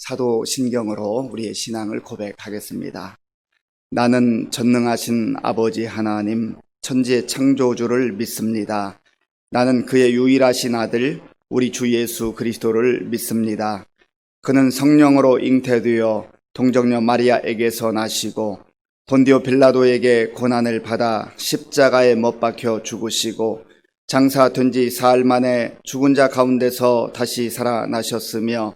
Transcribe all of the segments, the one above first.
사도신경으로 우리의 신앙을 고백하겠습니다. 나는 전능하신 아버지 하나님, 천지의 창조주를 믿습니다. 나는 그의 유일하신 아들, 우리 주 예수 그리스도를 믿습니다. 그는 성령으로 잉태되어 동정녀 마리아에게서 나시고 본디오 빌라도에게 고난을 받아 십자가에 못 박혀 죽으시고 장사된 지 사흘 만에 죽은 자 가운데서 다시 살아나셨으며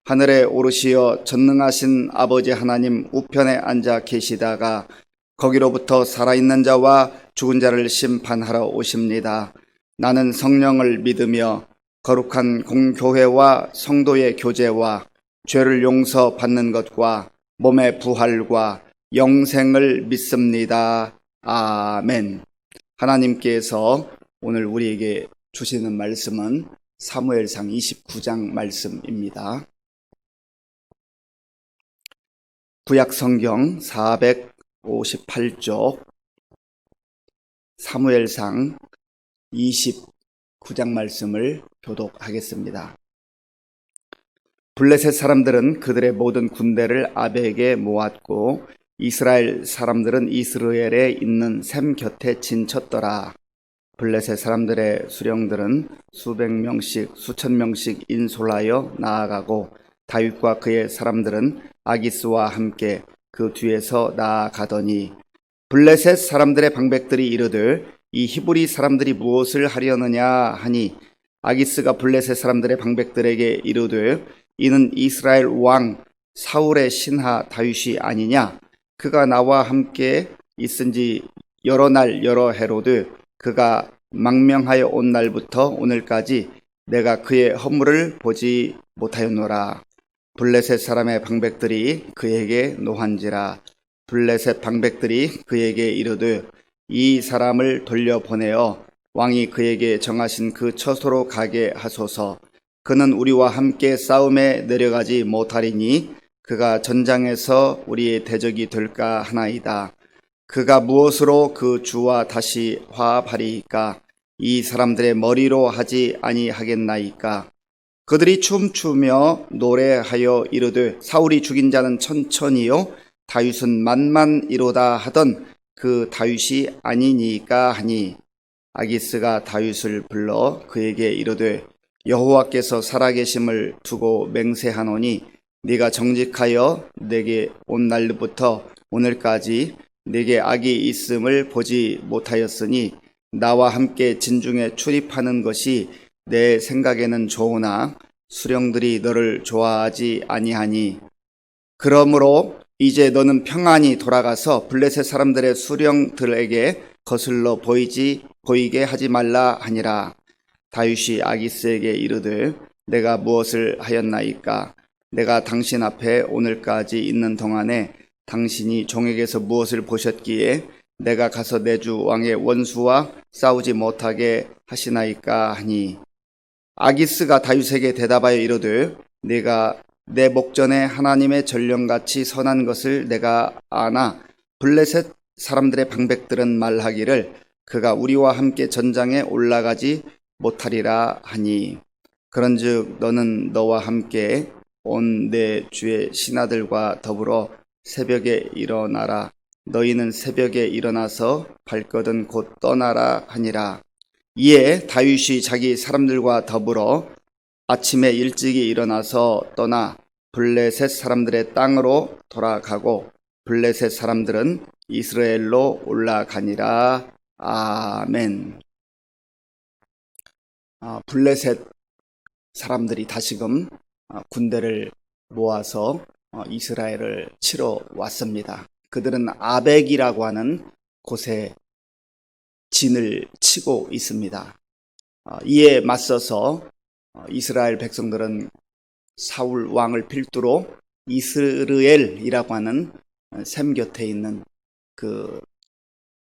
하늘에 오르시어 전능하신 아버지 하나님 우편에 앉아 계시다가 거기로부터 살아있는 자와 죽은 자를 심판하러 오십니다. 나는 성령을 믿으며 거룩한 공교회와 성도의 교제와 죄를 용서받는 것과 몸의 부활과 영생을 믿습니다. 아멘. 하나님께서 오늘 우리에게 주시는 말씀은 사무엘상 29장 말씀입니다. 구약성경 458쪽 사무엘상 29장 말씀을 교독하겠습니다. 블레셋 사람들은 그들의 모든 군대를 아벡에 모았고 이스라엘 사람들은 이스라엘에 있는 샘 곁에 진쳤더라. 블레셋 사람들의 수령들은 수백 명씩 수천 명씩 인솔하여 나아가고 다윗과 그의 사람들은 아기스와 함께 그 뒤에서 나아가더니 블레셋 사람들의 방백들이 이르되 이 히브리 사람들이 무엇을 하려느냐 하니 아기스가 블레셋 사람들의 방백들에게 이르되 이는 이스라엘 왕 사울의 신하 다윗이 아니냐. 그가 나와 함께 있은지 여러 날 여러 해로되 그가 망명하여 온 날부터 오늘까지 내가 그의 허물을 보지 못하였노라. 블레셋 사람의 방백들이 그에게 노한지라. 블레셋 방백들이 그에게 이르되 이 사람을 돌려보내어 왕이 그에게 정하신 그 처소로 가게 하소서. 그는 우리와 함께 싸움에 내려가지 못하리니 그가 전장에서 우리의 대적이 될까 하나이다. 그가 무엇으로 그 주와 다시 화합하리이까? 이 사람들의 머리로 하지 아니하겠나이까? 그들이 춤추며 노래하여 이르되 사울이 죽인 자는 천천히요 다윗은 만만이로다 하던 그 다윗이 아니니까 하니 아기스가 다윗을 불러 그에게 이르되 여호와께서 살아계심을 두고 맹세하노니 네가 정직하여 내게 온 날부터 오늘까지 네게 악이 있음을 보지 못하였으니 나와 함께 진중에 출입하는 것이 내 생각에는 좋으나 수령들이 너를 좋아하지 아니하니 그러므로 이제 너는 평안히 돌아가서 블레셋 사람들의 수령들에게 거슬러 보이게 하지 말라 하니라. 다윗이 아기스에게 이르되 내가 무엇을 하였나이까? 내가 당신 앞에 오늘까지 있는 동안에 당신이 종에게서 무엇을 보셨기에 내가 가서 내 주 왕의 원수와 싸우지 못하게 하시나이까 하니 아기스가 다윗에게 대답하여 이르되 네가 내 목전에 하나님의 전령같이 선한 것을 내가 아나 블레셋 사람들의 방백들은 말하기를 그가 우리와 함께 전장에 올라가지 못하리라 하니 그런즉 너는 너와 함께 온 내 주의 신하들과 더불어 새벽에 일어나라. 너희는 새벽에 일어나서 발거든 곧 떠나라 하니라. 이에 다윗이 자기 사람들과 더불어 아침에 일찍이 일어나서 떠나 블레셋 사람들의 땅으로 돌아가고 블레셋 사람들은 이스라엘로 올라가니라. 아멘. 블레셋 사람들이 다시금 군대를 모아서 이스라엘을 치러 왔습니다. 그들은 아벡이라고 하는 곳에 진을 치고 있습니다. 이에 맞서서 이스라엘 백성들은 사울 왕을 필두로 이스르엘이라고 하는 샘 곁에 있는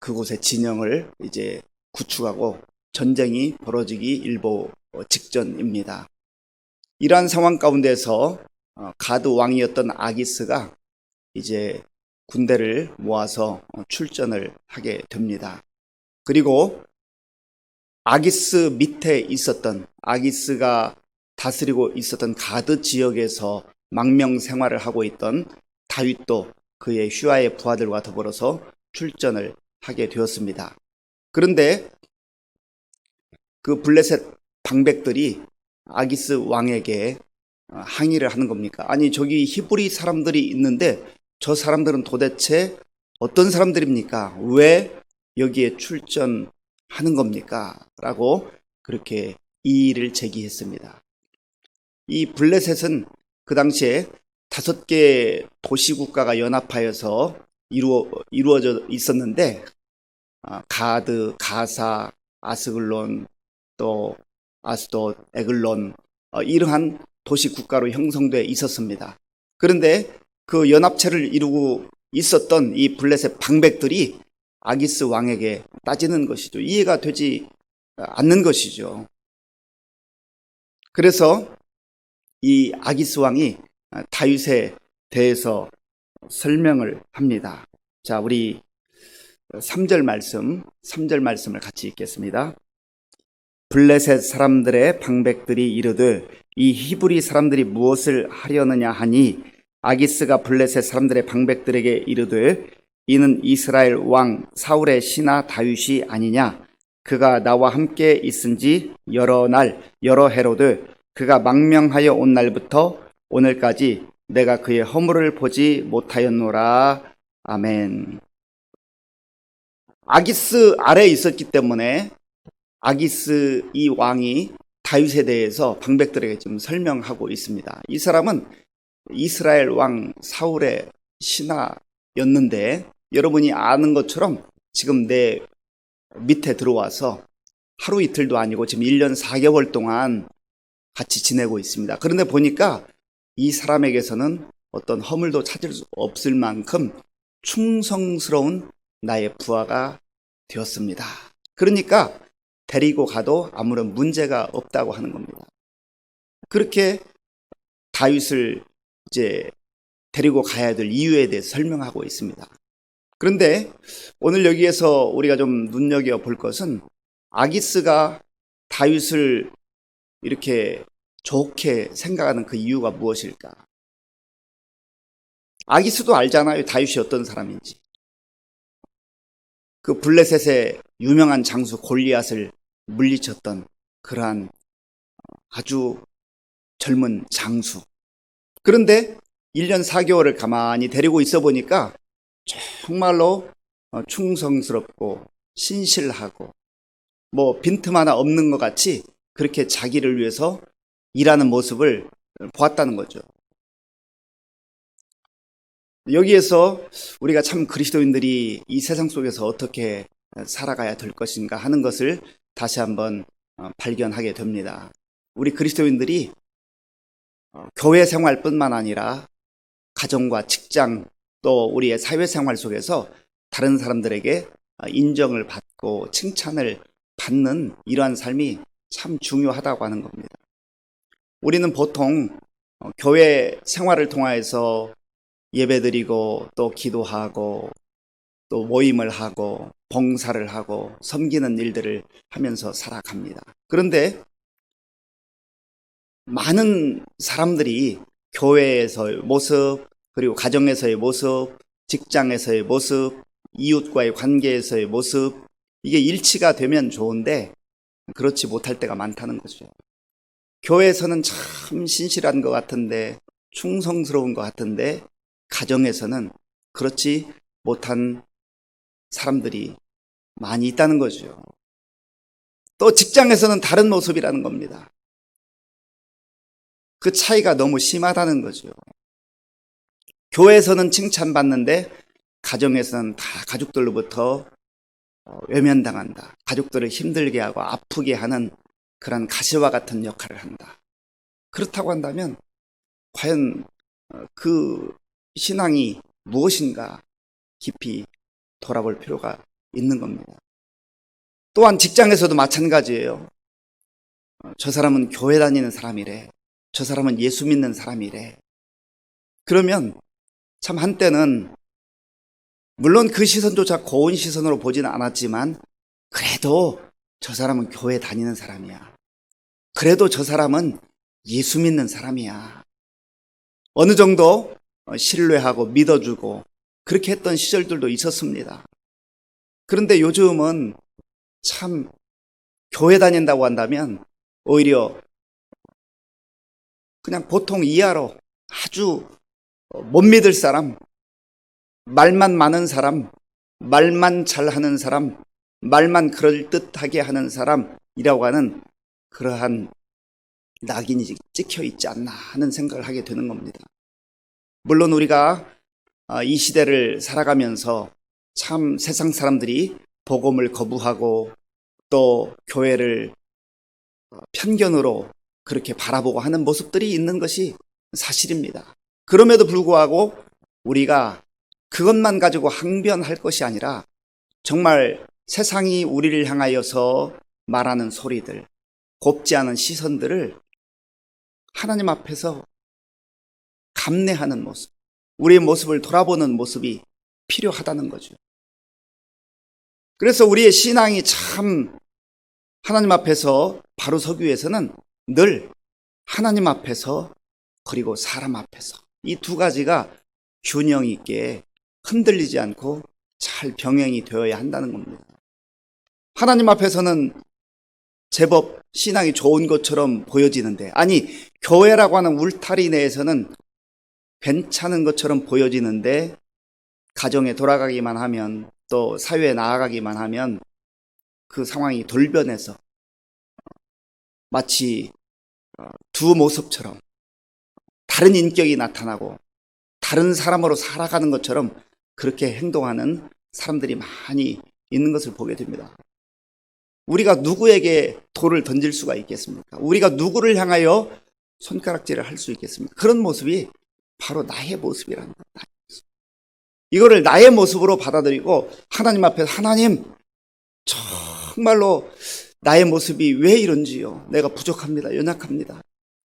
그곳의 진영을 이제 구축하고 전쟁이 벌어지기 일보 직전입니다. 이러한 상황 가운데서 가드 왕이었던 아기스가 이제 군대를 모아서 출전을 하게 됩니다. 그리고 아기스 밑에 있었던 아기스가 다스리고 있었던 가드 지역에서 망명 생활을 하고 있던 다윗도 그의 휘하의 부하들과 더불어서 출전을 하게 되었습니다. 그런데 그 블레셋 방백들이 아기스 왕에게 항의를 하는 겁니까? 아니, 저기 히브리 사람들이 있는데 저 사람들은 도대체 어떤 사람들입니까? 왜 여기에 출전하는 겁니까? 라고 그렇게 이의를 제기했습니다. 이 블레셋은 그 당시에 5개 도시국가가 연합하여서 이루어져 있었는데 가드, 가사, 아스글론, 또 아스돗, 에글론 이러한 도시국가로 형성되어 있었습니다. 그런데 그 연합체를 이루고 있었던 이 블레셋 방백들이 아기스 왕에게 따지는 것이죠. 이해가 되지 않는 것이죠. 그래서 이 아기스 왕이 다윗에 대해서 설명을 합니다. 자, 우리 3절 말씀을 같이 읽겠습니다. 블레셋 사람들의 방백들이 이르되 이 히브리 사람들이 무엇을 하려느냐 하니 아기스가 블레셋 사람들의 방백들에게 이르되 이는 이스라엘 왕 사울의 신하 다윗이 아니냐. 그가 나와 함께 있은지 여러 날 여러 해로되 그가 망명하여 온 날부터 오늘까지 내가 그의 허물을 보지 못하였노라. 아멘. 아기스 아래에 있었기 때문에 아기스 이 왕이 다윗에 대해서 방백들에게 지금 설명하고 있습니다. 이 사람은 이스라엘 왕 사울의 신하였는데 여러분이 아는 것처럼 지금 내 밑에 들어와서 하루 이틀도 아니고 지금 1년 4개월 동안 같이 지내고 있습니다. 그런데 보니까 이 사람에게서는 어떤 허물도 찾을 수 없을 만큼 충성스러운 나의 부하가 되었습니다. 그러니까 데리고 가도 아무런 문제가 없다고 하는 겁니다. 그렇게 다윗을 이제 데리고 가야 될 이유에 대해서 설명하고 있습니다. 그런데 오늘 여기에서 우리가 좀 눈여겨볼 것은 아기스가 다윗을 이렇게 좋게 생각하는 그 이유가 무엇일까? 아기스도 알잖아요. 다윗이 어떤 사람인지. 그 블레셋의 유명한 장수 골리앗을 물리쳤던 그러한 아주 젊은 장수. 그런데 1년 4개월을 가만히 데리고 있어 보니까 정말로 충성스럽고 신실하고 뭐 빈틈 하나 없는 것 같이 그렇게 자기를 위해서 일하는 모습을 보았다는 거죠. 여기에서 우리가 참 그리스도인들이 이 세상 속에서 어떻게 살아가야 될 것인가 하는 것을 다시 한번 발견하게 됩니다. 우리 그리스도인들이 교회 생활뿐만 아니라 가정과 직장 또 우리의 사회생활 속에서 다른 사람들에게 인정을 받고 칭찬을 받는 이러한 삶이 참 중요하다고 하는 겁니다. 우리는 보통 교회 생활을 통해서 예배드리고 또 기도하고 또 모임을 하고 봉사를 하고 섬기는 일들을 하면서 살아갑니다. 그런데 많은 사람들이 교회에서의 모습, 그리고 가정에서의 모습, 직장에서의 모습, 이웃과의 관계에서의 모습, 이게 일치가 되면 좋은데 그렇지 못할 때가 많다는 거죠. 교회에서는 참 신실한 것 같은데, 충성스러운 것 같은데 가정에서는 그렇지 못한 사람들이 많이 있다는 거죠. 또 직장에서는 다른 모습이라는 겁니다. 그 차이가 너무 심하다는 거죠. 교회에서는 칭찬받는데 가정에서는 다 가족들로부터 외면당한다. 가족들을 힘들게 하고 아프게 하는 그런 가시와 같은 역할을 한다. 그렇다고 한다면 과연 그 신앙이 무엇인가 깊이 돌아볼 필요가 있는 겁니다. 또한 직장에서도 마찬가지예요. 저 사람은 교회 다니는 사람이래. 저 사람은 예수 믿는 사람이래. 그러면 참 한때는 물론 그 시선조차 고운 시선으로 보지는 않았지만 그래도 저 사람은 교회 다니는 사람이야. 그래도 저 사람은 예수 믿는 사람이야. 어느 정도 신뢰하고 믿어주고 그렇게 했던 시절들도 있었습니다. 그런데 요즘은 참 교회 다닌다고 한다면 오히려 그냥 보통 이하로 아주 못 믿을 사람, 말만 많은 사람, 말만 잘하는 사람, 말만 그럴듯하게 하는 사람이라고 하는 그러한 낙인이 찍혀 있지 않나 하는 생각을 하게 되는 겁니다. 물론 우리가 이 시대를 살아가면서 참 세상 사람들이 복음을 거부하고 또 교회를 편견으로 그렇게 바라보고 하는 모습들이 있는 것이 사실입니다. 그럼에도 불구하고 우리가 그것만 가지고 항변할 것이 아니라 정말 세상이 우리를 향하여서 말하는 소리들, 곱지 않은 시선들을 하나님 앞에서 감내하는 모습, 우리의 모습을 돌아보는 모습이 필요하다는 거죠. 그래서 우리의 신앙이 참 하나님 앞에서 바로 서기 위해서는 늘 하나님 앞에서 그리고 사람 앞에서 이 두 가지가 균형 있게 흔들리지 않고 잘 병행이 되어야 한다는 겁니다. 하나님 앞에서는 제법 신앙이 좋은 것처럼 보여지는데, 아니 교회라고 하는 울타리 내에서는 괜찮은 것처럼 보여지는데 가정에 돌아가기만 하면 또 사회에 나아가기만 하면 그 상황이 돌변해서 마치 두 모습처럼 다른 인격이 나타나고 다른 사람으로 살아가는 것처럼 그렇게 행동하는 사람들이 많이 있는 것을 보게 됩니다. 우리가 누구에게 돌을 던질 수가 있겠습니까? 우리가 누구를 향하여 손가락질을 할 수 있겠습니까? 그런 모습이 바로 나의 모습이라는 거예요. 이거를 나의 모습으로 받아들이고 하나님 앞에 하나님 정말로 나의 모습이 왜 이런지요. 내가 부족합니다. 연약합니다.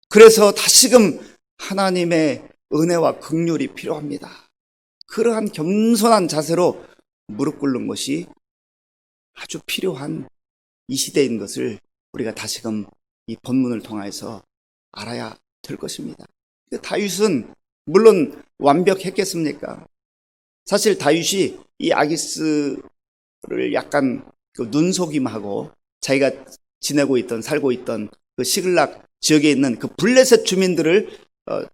그래서 다시금 하나님의 은혜와 긍휼이 필요합니다. 그러한 겸손한 자세로 무릎 꿇는 것이 아주 필요한 이 시대인 것을 우리가 다시금 이 본문을 통해서 알아야 될 것입니다. 다윗은 물론 완벽했겠습니까? 사실 다윗이 이 아기스를 약간 그 눈속임하고 자기가 살고 있던 그 시글락 지역에 있는 그 블레셋 주민들을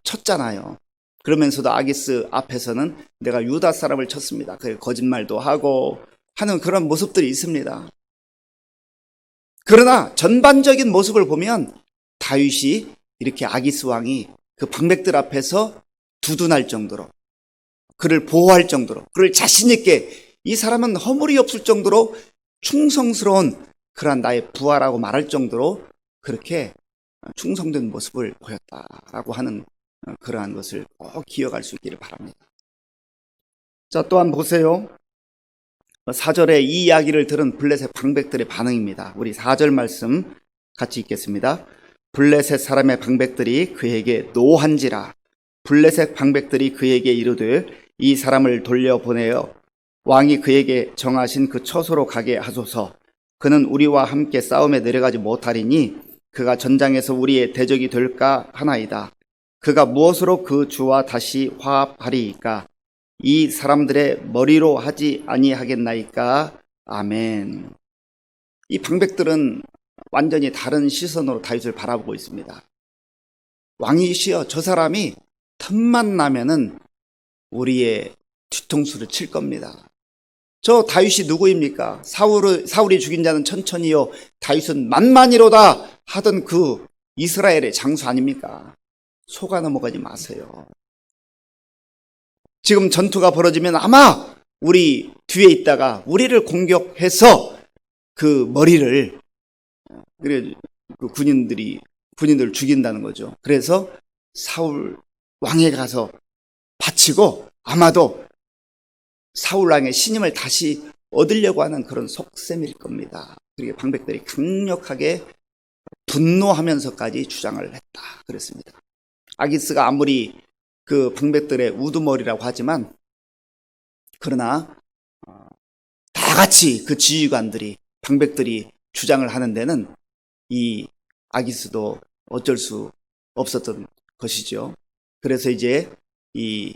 쳤잖아요. 그러면서도 아기스 앞에서는 내가 유다 사람을 쳤습니다. 그 거짓말도 하고 하는 그런 모습들이 있습니다. 그러나 전반적인 모습을 보면 다윗이 이렇게 아기스 왕이 그 방백들 앞에서 두둔할 정도로, 그를 보호할 정도로, 그를 자신 있게, 이 사람은 허물이 없을 정도로 충성스러운 그러한 나의 부하라고 말할 정도로 그렇게 충성된 모습을 보였다라고 하는 그러한 것을 꼭 기억할 수 있기를 바랍니다. 자, 또한 보세요. 4절에 이 이야기를 들은 블레셋 방백들의 반응입니다. 우리 4절 말씀 같이 읽겠습니다. 블레셋 사람의 방백들이 그에게 노한지라. 블레셋 방백들이 그에게 이르되 이 사람을 돌려보내어 왕이 그에게 정하신 그 처소로 가게 하소서. 그는 우리와 함께 싸움에 내려가지 못하리니 그가 전장에서 우리의 대적이 될까 하나이다. 그가 무엇으로 그 주와 다시 화합하리이까? 이 사람들의 머리로 하지 아니하겠나이까? 아멘. 이 방백들은 완전히 다른 시선으로 다윗을 바라보고 있습니다. 왕이시여, 저 사람이 틈만 나면은 우리의 뒤통수를 칠 겁니다. 저 다윗이 누구입니까? 사울이 죽인 자는 천천히요 다윗은 만만이로다 하던 그 이스라엘의 장수 아닙니까? 속아 넘어가지 마세요. 지금 전투가 벌어지면 아마 우리 뒤에 있다가 우리를 공격해서 그 머리를, 그래 그 군인들을 죽인다는 거죠. 그래서 사울 왕에 가서 바치고 아마도 사울 왕의 신임을 다시 얻으려고 하는 그런 속셈일 겁니다. 그리고 방백들이 강력하게 분노하면서까지 주장을 했다 그랬습니다. 아기스가 아무리 그 방백들의 우두머리라고 하지만, 그러나 다 같이 그 지휘관들이, 방백들이 주장을 하는 데는 이 아기스도 어쩔 수 없었던 것이죠. 그래서 이제 이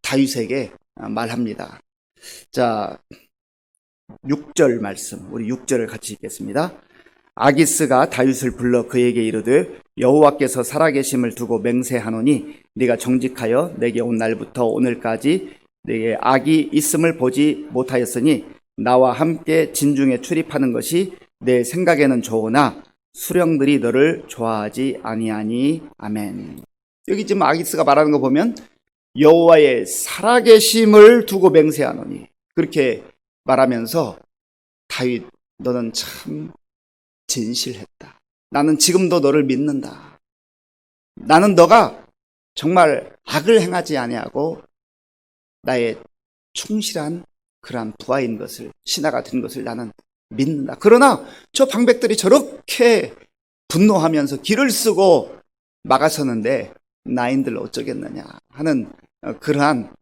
다윗에게 말합니다. 자, 6절 말씀, 우리 6절을 같이 읽겠습니다. 아기스가 다윗을 불러 그에게 이르되 여호와께서 살아계심을 두고 맹세하노니 네가 정직하여 내게 온 날부터 오늘까지 내게 악이 있음을 보지 못하였으니 나와 함께 진중에 출입하는 것이 내 생각에는 좋으나 수령들이 너를 좋아하지 아니하니. 아멘. 여기 지금 아기스가 말하는 거 보면 여호와의 살아계심을 두고 맹세하노니, 그렇게 말하면서 다윗, 너는 참 진실했다. 나는 지금도 너를 믿는다. 나는 너가 정말 악을 행하지 아니하고 나의 충실한 그러한 부하인 것을, 신하가 된 것을 나는 믿는다. 그러나 저 방백들이 저렇게 분노하면서 길을 쓰고 막아서는데 나인들 어쩌겠느냐 하는 그러한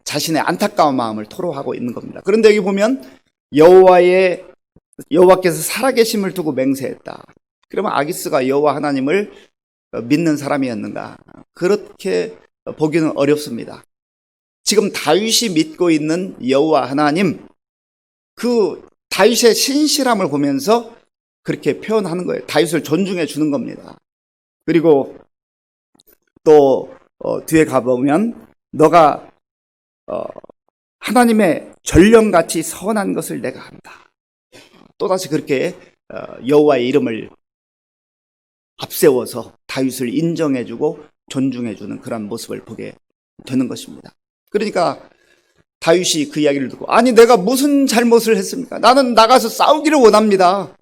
자신의 안타까운 마음을 토로하고 있는 겁니다. 그런데 여기 보면 여호와께서 살아계심을 두고 맹세했다. 그러면 아기스가 여호와 하나님을 믿는 사람이었는가? 그렇게 보기는 어렵습니다. 지금 다윗이 믿고 있는 여호와 하나님, 그 다윗의 신실함을 보면서 그렇게 표현하는 거예요. 다윗을 존중해 주는 겁니다. 그리고 또 뒤에 가보면 너가 하나님의 전령같이 선한 것을 내가 한다. 또다시 그렇게 여호와의 이름을 앞세워서 다윗을 인정해주고 존중해주는 그런 모습을 보게 되는 것입니다. 그러니까 다윗이 그 이야기를 듣고, 아니 내가 무슨 잘못을 했습니까? 나는 나가서 싸우기를 원합니다.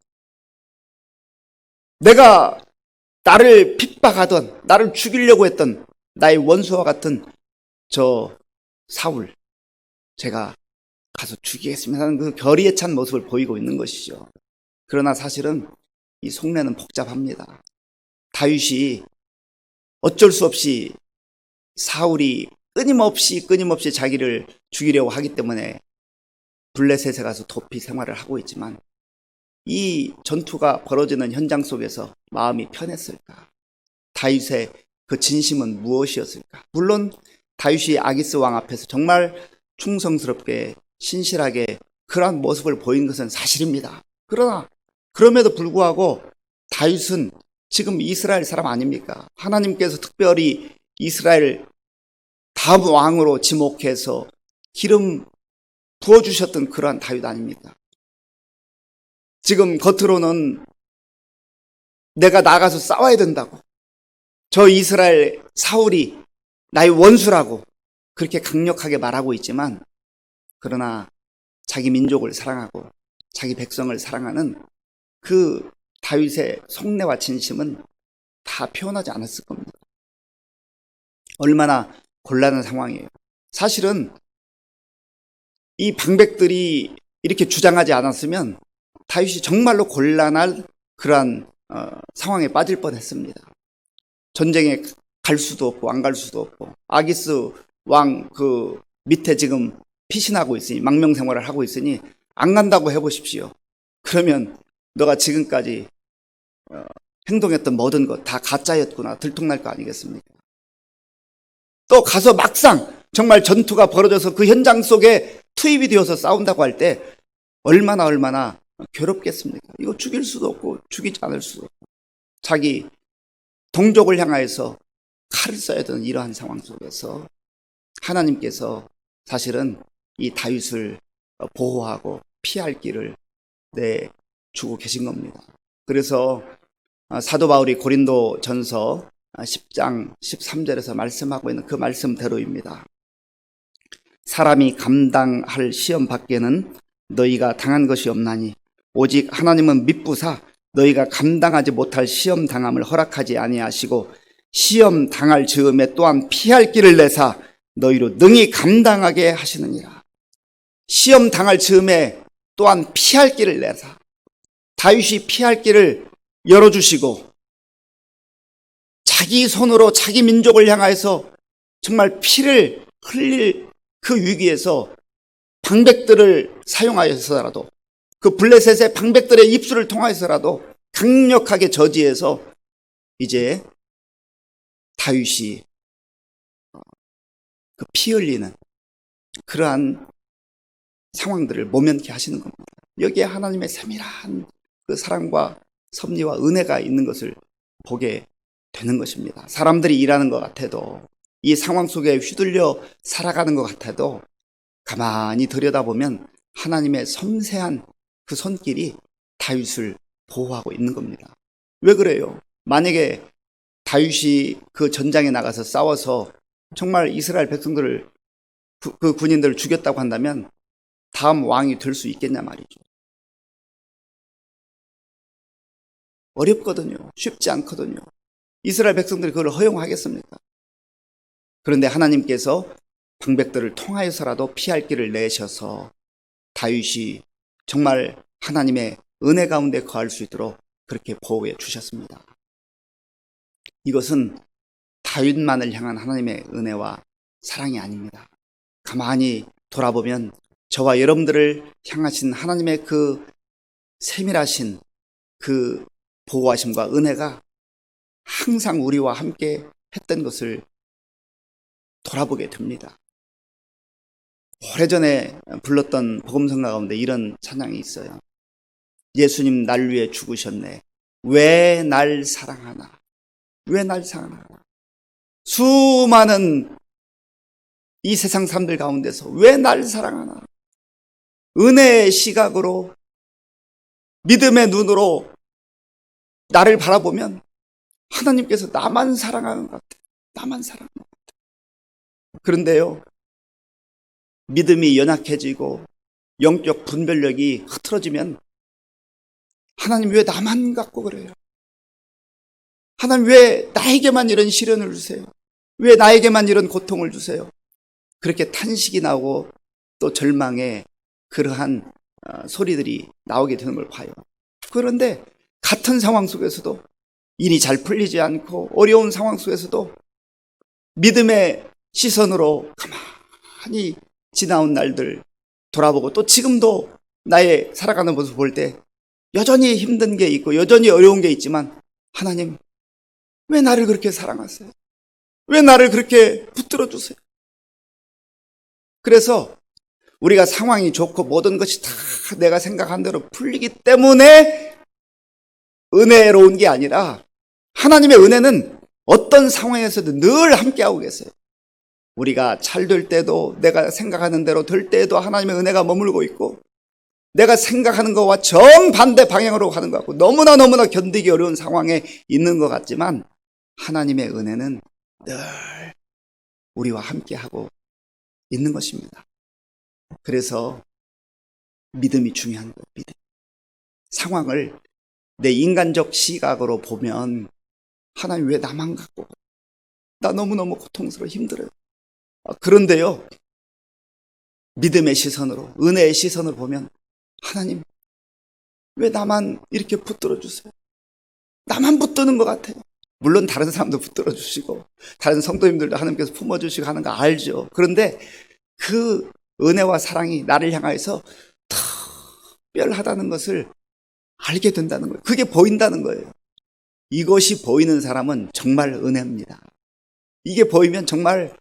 내가 나를 핍박하던, 나를 죽이려고 했던 나의 원수와 같은 저 사울, 제가 가서 죽이겠습니다 하는 그 결의에 찬 모습을 보이고 있는 것이죠. 그러나 사실은 이 속내는 복잡합니다. 다윗이 어쩔 수 없이 사울이 끊임없이 자기를 죽이려고 하기 때문에 블레셋에 가서 도피 생활을 하고 있지만, 이 전투가 벌어지는 현장 속에서 마음이 편했을까? 다윗의 그 진심은 무엇이었을까? 물론 다윗이 아기스 왕 앞에서 정말 충성스럽게 신실하게 그러한 모습을 보인 것은 사실입니다. 그러나 그럼에도 불구하고 다윗은 지금 이스라엘 사람 아닙니까? 하나님께서 특별히 이스라엘 다음 왕으로 지목해서 기름 부어주셨던 그러한 다윗 아닙니까? 지금 겉으로는 내가 나가서 싸워야 된다고, 저 이스라엘 사울이 나의 원수라고 그렇게 강력하게 말하고 있지만, 그러나 자기 민족을 사랑하고 자기 백성을 사랑하는 그 다윗의 속내와 진심은 다 표현하지 않았을 겁니다. 얼마나 곤란한 상황이에요. 사실은 이 방백들이 이렇게 주장하지 않았으면 다윗이 정말로 곤란할 그러한 상황에 빠질 뻔했습니다. 전쟁에 갈 수도 없고 안 갈 수도 없고, 아기스 왕 그 밑에 지금 피신하고 있으니, 망명생활을 하고 있으니 안 간다고 해보십시오. 그러면 너가 지금까지 행동했던 모든 것 다 가짜였구나 들통날 거 아니겠습니까? 또 가서 막상 정말 전투가 벌어져서 그 현장 속에 투입이 되어서 싸운다고 할 때 얼마나 괴롭겠습니까? 이거 죽일 수도 없고 죽이지 않을 수도 없고, 자기 동족을 향하여서 칼을 써야 되는 이러한 상황 속에서 하나님께서 사실은 이 다윗을 보호하고 피할 길을 내주고 계신 겁니다. 그래서 사도 바울이 고린도 전서 10장 13절에서 말씀하고 있는 그 말씀대로입니다. 사람이 감당할 시험 밖에는 너희가 당한 것이 없나니 오직 하나님은 미쁘사 너희가 감당하지 못할 시험 당함을 허락하지 아니하시고 시험 당할 즈음에 또한 피할 길을 내사 너희로 능히 감당하게 하시느니라. 시험 당할 즈음에 또한 피할 길을 내사, 다윗이 피할 길을 열어주시고 자기 손으로 자기 민족을 향해서 정말 피를 흘릴 그 위기에서 방백들을 사용하여서라도, 그 블레셋의 방백들의 입술을 통하여서라도 강력하게 저지해서 이제 다윗이 그 피 흘리는 그러한 상황들을 모면케 하시는 겁니다. 여기에 하나님의 세밀한 그 사랑과 섭리와 은혜가 있는 것을 보게 되는 것입니다. 사람들이 일하는 것 같아도, 이 상황 속에 휘둘려 살아가는 것 같아도 가만히 들여다보면 하나님의 섬세한 그 손길이 다윗을 보호하고 있는 겁니다. 왜 그래요? 만약에 다윗이 그 전장에 나가서 싸워서 정말 이스라엘 백성들을, 그 군인들을 죽였다고 한다면 다음 왕이 될 수 있겠냐 말이죠. 어렵거든요. 쉽지 않거든요. 이스라엘 백성들이 그걸 허용하겠습니까? 그런데 하나님께서 방백들을 통하여서라도 피할 길을 내셔서 다윗이 정말 하나님의 은혜 가운데 거할 수 있도록 그렇게 보호해 주셨습니다. 이것은 다윗만을 향한 하나님의 은혜와 사랑이 아닙니다. 가만히 돌아보면 저와 여러분들을 향하신 하나님의 그 세밀하신 그 보호하심과 은혜가 항상 우리와 함께 했던 것을 돌아보게 됩니다. 오래전에 불렀던 복음성가 가운데 이런 찬양이 있어요. 예수님 날 위해 죽으셨네. 왜 날 사랑하나? 왜 날 사랑하나? 수많은 이 세상 사람들 가운데서 왜 날 사랑하나? 은혜의 시각으로, 믿음의 눈으로 나를 바라보면 하나님께서 나만 사랑하는 것 같아요. 나만 사랑하는 것 같아요. 그런데요, 믿음이 연약해지고 영적 분별력이 흐트러지면 하나님 왜 나만 갖고 그래요? 하나님 왜 나에게만 이런 시련을 주세요? 왜 나에게만 이런 고통을 주세요? 그렇게 탄식이 나오고 또 절망의 그러한 소리들이 나오게 되는 걸 봐요. 그런데 같은 상황 속에서도, 일이 잘 풀리지 않고 어려운 상황 속에서도 믿음의 시선으로 가만히 지나온 날들 돌아보고, 또 지금도 나의 살아가는 모습을 볼 때 여전히 힘든 게 있고 여전히 어려운 게 있지만, 하나님 왜 나를 그렇게 사랑하세요? 왜 나를 그렇게 붙들어 주세요? 그래서 우리가 상황이 좋고 모든 것이 다 내가 생각한 대로 풀리기 때문에 은혜로운 게 아니라, 하나님의 은혜는 어떤 상황에서도 늘 함께하고 계세요. 우리가 잘 될 때도, 내가 생각하는 대로 될 때에도 하나님의 은혜가 머물고 있고, 내가 생각하는 것과 정반대 방향으로 가는 것 같고 너무나 견디기 어려운 상황에 있는 것 같지만, 하나님의 은혜는 늘 우리와 함께하고 있는 것입니다. 그래서 믿음이 중요한 거예요. 믿음. 상황을 내 인간적 시각으로 보면 하나님 왜 나만 갖고, 나 너무너무 고통스러워 힘들어요. 그런데요, 믿음의 시선으로, 은혜의 시선으로 보면 하나님 왜 나만 이렇게 붙들어 주세요? 나만 붙드는 것 같아요. 물론 다른 사람도 붙들어 주시고 다른 성도님들도 하나님께서 품어주시고 하는 거 알죠. 그런데 그 은혜와 사랑이 나를 향하여서 특별하다는 것을 알게 된다는 거예요. 그게 보인다는 거예요. 이것이 보이는 사람은 정말 은혜입니다. 이게 보이면 정말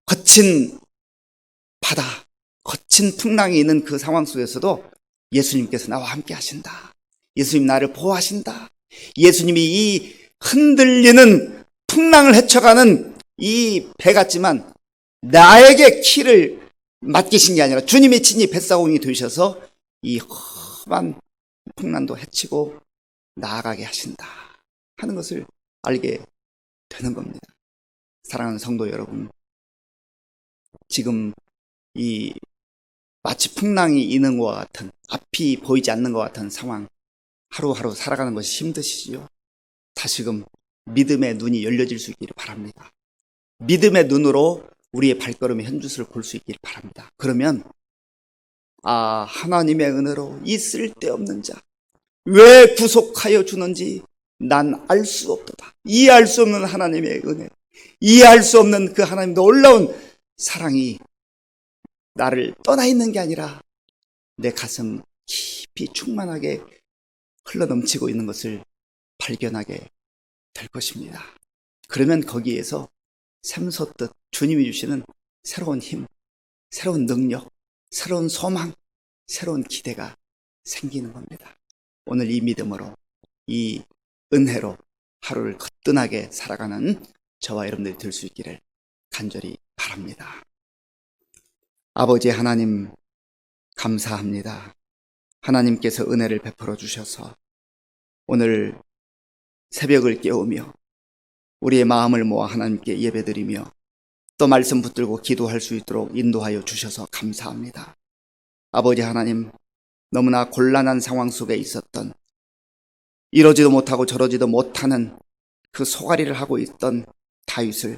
거친 바다, 거친 풍랑이 있는 그 상황 속에서도 예수님께서 나와 함께 하신다. 예수님 나를 보호하신다. 예수님이 이 흔들리는 풍랑을 헤쳐가는 이 배 같지만 나에게 키를 맡기신 게 아니라 주님이 친히 뱃사공이 되셔서 이 험한 풍랑도 헤치고 나아가게 하신다 하는 것을 알게 되는 겁니다. 사랑하는 성도 여러분, 지금 이 마치 풍랑이 있는 것과 같은, 앞이 보이지 않는 것 같은 상황, 하루하루 살아가는 것이 힘드시지요? 다시금 믿음의 눈이 열려질 수 있기를 바랍니다. 믿음의 눈으로 우리의 발걸음의 현 주소를 볼 수 있기를 바랍니다. 그러면 하나님의 은혜로 이 쓸데없는 자 왜 구속하여 주는지 난 알 수 없도다. 이해할 수 없는 하나님의 은혜, 이해할 수 없는 그 하나님 놀라운 사랑이 나를 떠나 있는 게 아니라 내 가슴 깊이 충만하게 흘러넘치고 있는 것을 발견하게 될 것입니다. 그러면 거기에서 샘솟듯 주님이 주시는 새로운 힘, 새로운 능력, 새로운 소망, 새로운 기대가 생기는 겁니다. 오늘 이 믿음으로, 이 은혜로 하루를 거뜬하게 살아가는 저와 여러분들이 될 수 있기를 간절히 바랍니다. 아버지 하나님, 감사합니다. 하나님께서 은혜를 베풀어 주셔서 오늘 새벽을 깨우며 우리의 마음을 모아 하나님께 예배드리며 또 말씀 붙들고 기도할 수 있도록 인도하여 주셔서 감사합니다. 아버지 하나님, 너무나 곤란한 상황 속에 있었던, 이러지도 못하고 저러지도 못하는 그 소가리를 하고 있던 다윗을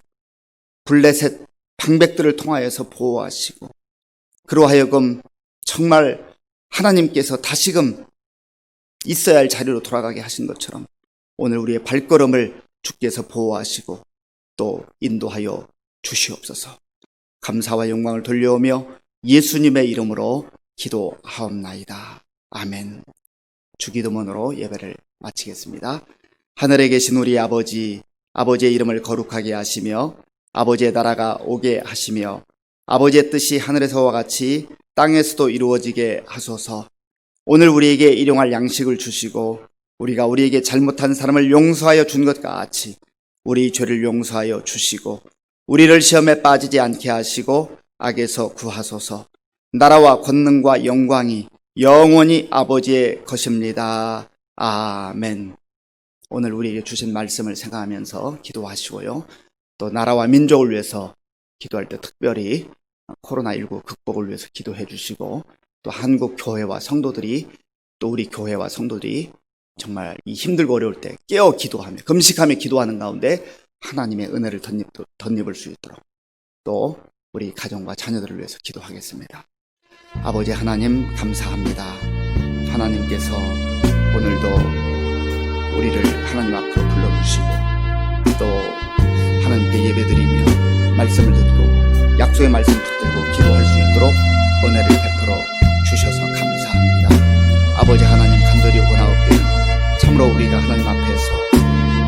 블레셋 방백들을 통하여서 보호하시고 그로 하여금 정말 하나님께서 다시금 있어야 할 자리로 돌아가게 하신 것처럼 오늘 우리의 발걸음을 주께서 보호하시고 또 인도하여 주시옵소서. 감사와 영광을 돌려오며 예수님의 이름으로 기도하옵나이다. 아멘. 주기도문으로 예배를 마치겠습니다. 하늘에 계신 우리 아버지, 아버지의 이름을 거룩하게 하시며 아버지의 나라가 오게 하시며 아버지의 뜻이 하늘에서와 같이 땅에서도 이루어지게 하소서. 오늘 우리에게 일용할 양식을 주시고 우리가 우리에게 잘못한 사람을 용서하여 준 것 같이 우리 죄를 용서하여 주시고 우리를 시험에 빠지지 않게 하시고 악에서 구하소서. 나라와 권능과 영광이 영원히 아버지의 것입니다. 아멘. 오늘 우리에게 주신 말씀을 생각하면서 기도하시고요. 또 나라와 민족을 위해서 기도할 때 특별히 코로나19 극복을 위해서 기도해 주시고 또 한국 교회와 성도들이 또 우리 교회와 성도들이 정말 이 힘들고 어려울 때 깨어 기도하며 금식하며 기도하는 가운데 하나님의 은혜를 덧입을 수 있도록 또 우리 가정과 자녀들을 위해서 기도하겠습니다. 아버지 하나님 감사합니다. 하나님께서 오늘도 우리를 하나님 앞으로 불러주시고 또 하나님께 예배드리며 말씀을 듣고 약속의 말씀 붙들고 기도할 수 있도록 은혜를 베풀어 주셔서 감사합니다. 아버지 하나님 간절히 원하옵기를 참으로 우리가 하나님 앞에서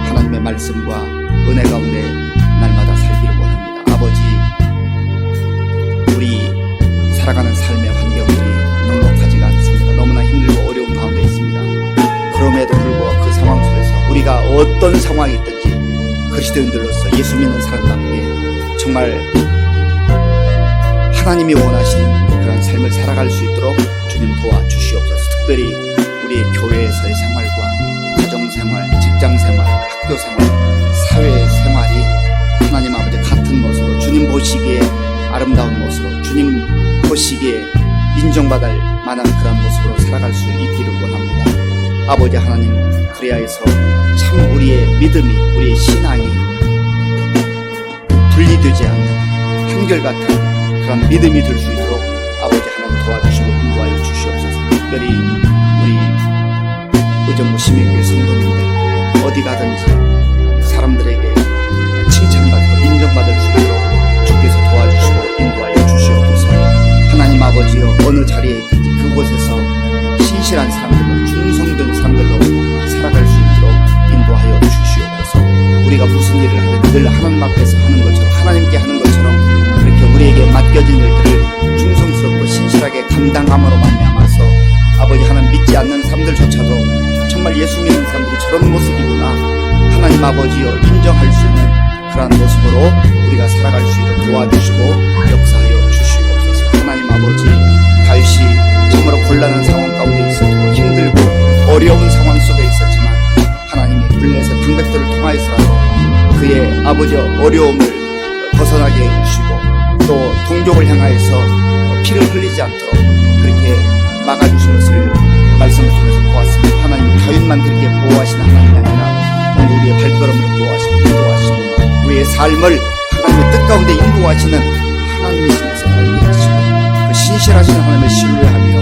하나님의 말씀과 은혜 가운데 날마다 살기를 원합니다. 아버지, 우리 살아가는 삶의 환경들이 넉넉하지가 않습니다. 너무나 힘들고 어려운 가운데 있습니다. 그럼에도 불구하고 그 상황 속에서 우리가 어떤 상황이 있든지 그리스도인들로서 예수 믿는 사람답게 정말 하나님이 원하시는 그런 삶을 살아갈 수 있도록 주님 도와주시옵소서. 특별히 우리 교회에서의 생활과 가정생활, 직장생활, 학교생활, 사회생활이 하나님 아버지 같은 모습으로 주님 보시기에 아름다운 모습으로 주님 보시기에 인정받을 만한 그런 모습으로 살아갈 수 있기를 원합니다. 아버지 하나님, 그래야 해서 참 우리의 믿음이, 우리의 신앙이 분리되지 않는 한결같은 그런 믿음이 될 수 있도록 아버지 하나님 도와주시고 인도하여 주시옵소서. 특별히 우리 의정부 시민교회 성도님들 어디 가든지 사람들에게 칭찬받고 인정받을 수 있도록 주께서 도와주시고 인도하여 주시옵소서. 하나님 아버지여, 어느 자리에 있든지 그곳에서 신실한 사람들로, 충성된 사람들로 살아갈 수 있도록 인도하여 주시옵소서. 우리가 무슨 일을 하든 늘 하나님 앞에서 하는 것처럼, 하나님께 하는 것처럼 그렇게 우리에게 맡겨진 일들을 충성스럽고 신실하게 감당함으로 말미암아서 아버지 하나님 믿지 않는 사람들조차도 정말 예수 믿는 사람들이 저런 모습이구나, 하나님 아버지여 인정할 수 있는 그러한 모습으로 우리가 살아갈 수 있도록 도와주시고 역사하여 주시옵소서. 하나님 아버지, 다윗이 참으로 곤란한 상황 가운데 있었고 힘들고 어려운 상황 속에 있었지만 하나님이 블레셋 방백들을 통하여서라도 그의 아버지의 어려움을 벗어나게 해주시고 또 동족을 향하여서 피를 흘리지 않도록 그렇게 막아주신 것을 말씀을 통해서 보았습니다. 하나님, 다윗만 그렇게 보호하시는 하나님이 아니라 오늘 우리의 발걸음을 보호하시고 인도하시고 우리의 삶을 하나님의 뜻 가운데 인도하시는 하나님이신 것을 알게 하시고 그 신실하신 하나님을 신뢰하며